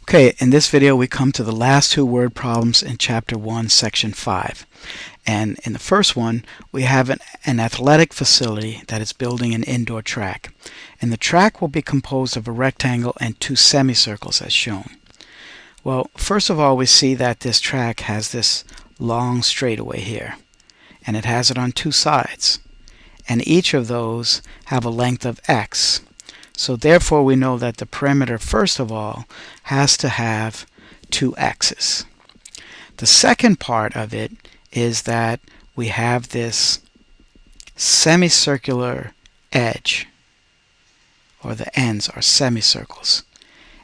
Okay, in this video we come to the last two word problems in Chapter 1, Section 5. And in the first one, we have an athletic facility that is building an indoor track. And the track will be composed of a rectangle and two semicircles as shown. Well, first of all, we see that this track has this long straightaway here. And it has it on two sides. And each of those have a length of x. So therefore we know that the perimeter, first of all, has to have two x's. The second part of it is that we have this semicircular edge, or the ends are semicircles.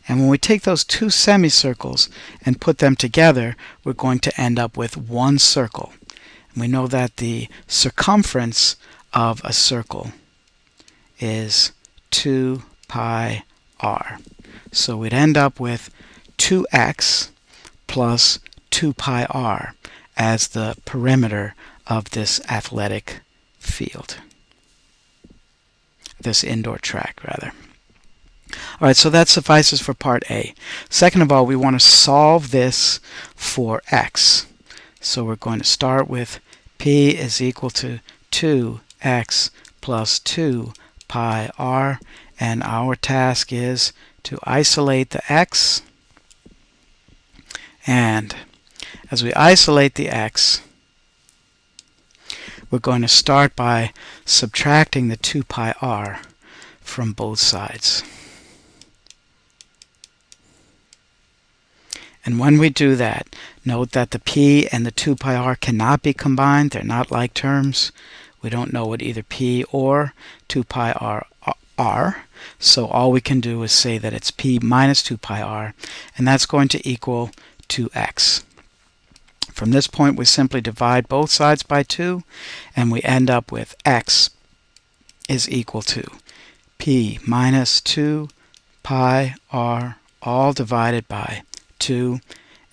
And when we take those two semicircles and put them together, we're going to end up with one circle. And we know that the circumference of a circle is 2 pi r. So we'd end up with 2x plus 2 pi r as the perimeter of this athletic field. This indoor track, rather. Alright, so that suffices for part A. Second of all, we want to solve this for x. So we're going to start with p is equal to 2x plus 2 pi r, and our task is to isolate the x. And as we isolate the x, we're going to start by subtracting the 2 pi r from both sides. And when we do that, note that the p and the 2 pi r cannot be combined. They're not like terms. We don't know what either p or 2 pi r are. So all we can do is say that it's p minus 2 pi r, and that's going to equal 2x. From this point, we simply divide both sides by 2, and we end up with x is equal to p minus 2 pi r all divided by 2,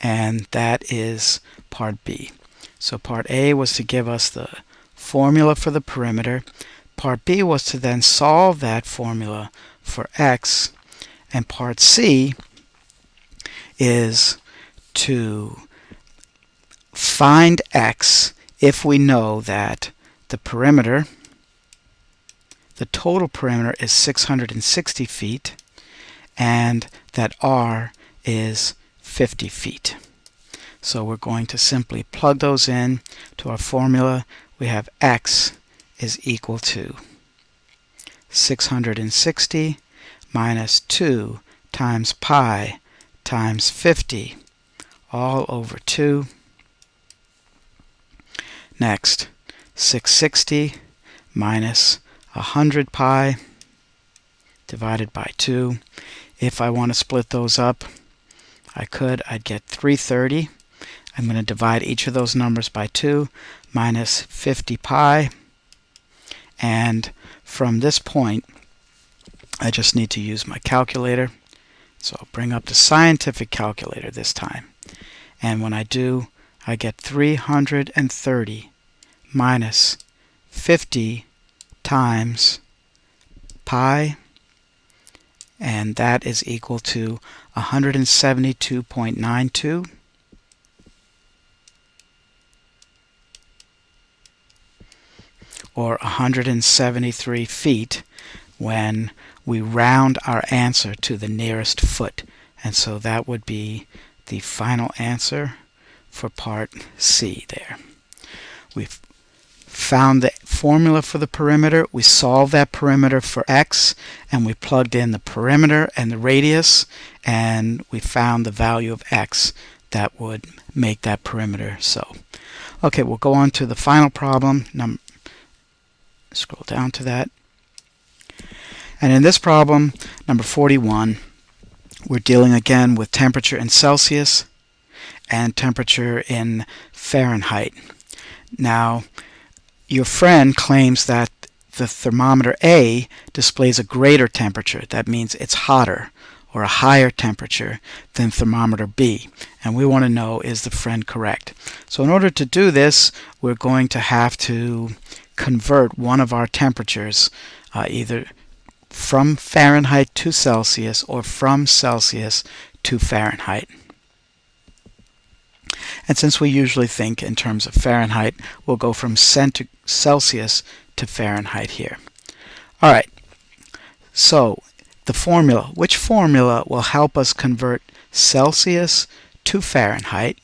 and that is part B. So part A was to give us the formula for the perimeter. Part B was to then solve that formula for x, and part C is to find x if we know that the perimeter, the total perimeter, is 660 feet and that r is 50 feet. So we're going to simply plug those in to our formula. We have x is equal to 660 minus 2 times pi times 50 all over 2. Next, 660 minus 100 pi divided by 2. If I want to split those up, I could. I'd get 330. I'm going to divide each of those numbers by 2 minus 50 pi. And from this point, I just need to use my calculator. So I'll bring up the scientific calculator this time. And when I do, I get 330 minus 50 times pi, and that is equal to 172.92. or 173 feet when we round our answer to the nearest foot. And so that would be the final answer for part C there. We've found the formula for the perimeter. We solved that perimeter for x, and we plugged in the perimeter and the radius, and we found the value of x that would make that perimeter so. Okay, we'll go on to the final problem. Scroll down to that. And in this problem, number 41, we're dealing again with temperature in Celsius and temperature in Fahrenheit. Now, your friend claims that the thermometer A displays a greater temperature. That means it's hotter or a higher temperature than thermometer B. And we want to know, is the friend correct? So in order to do this, we're going to have to convert one of our temperatures either from Fahrenheit to Celsius or from Celsius to Fahrenheit. And since we usually think in terms of Fahrenheit, we'll go from Celsius to Fahrenheit here. All right, so the formula, which formula will help us convert Celsius to Fahrenheit?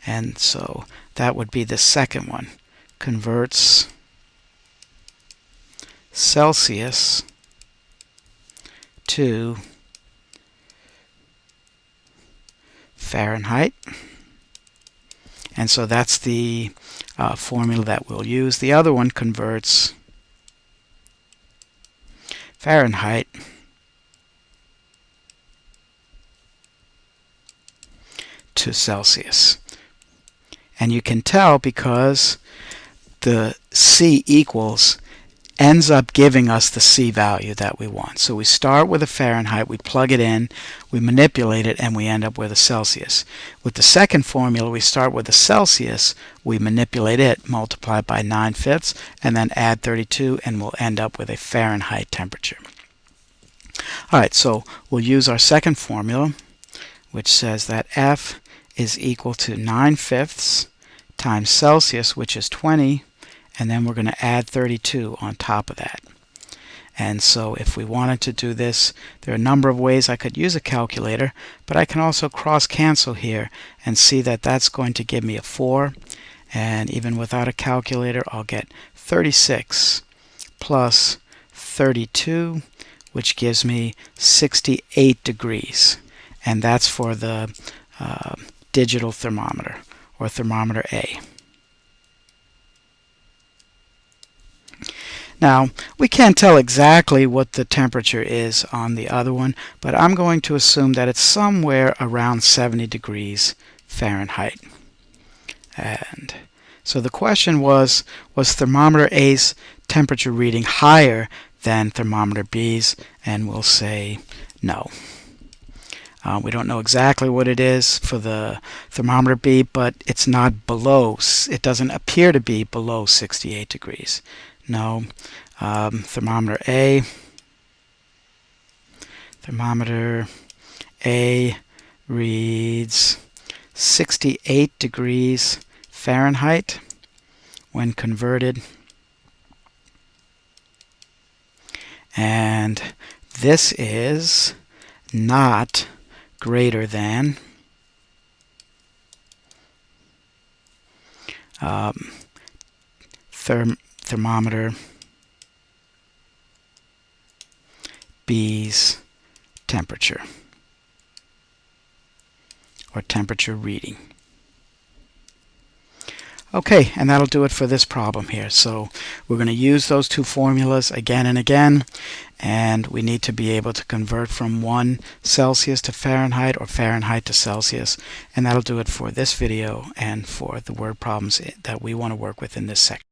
And so that would be the second one. Converts Celsius to Fahrenheit. And so that's the formula that we'll use. The other one converts Fahrenheit to Celsius. And you can tell because the C equals ends up giving us the C value that we want. So we start with a Fahrenheit, we plug it in, we manipulate it, and we end up with a Celsius. With the second formula, we start with a Celsius, we manipulate it, multiply by 9/5, and then add 32, and we'll end up with a Fahrenheit temperature. All right, so we'll use our second formula, which says that F is equal to 9/5 times Celsius, which is 20, and then we're going to add 32 on top of that. And so if we wanted to do this, there are a number of ways I could use a calculator, but I can also cross cancel here and see that that's going to give me a 4, and even without a calculator I'll get 36 plus 32, which gives me 68 degrees, and that's for the digital thermometer, or thermometer A. Now, we can't tell exactly what the temperature is on the other one, but I'm going to assume that it's somewhere around 70 degrees Fahrenheit. And so the question was thermometer A's temperature reading higher than thermometer B's? And we'll say no. We don't know exactly what it is for the thermometer B, but it's not below, it doesn't appear to be below 68 degrees. No. Thermometer A reads 68 degrees Fahrenheit when converted, and this is not greater than thermometer B's temperature, or temperature reading. Okay, and that'll do it for this problem here. So we're going to use those two formulas again and again, and we need to be able to convert from 1 Celsius to Fahrenheit or Fahrenheit to Celsius, and that'll do it for this video and for the word problems that we want to work with in this section.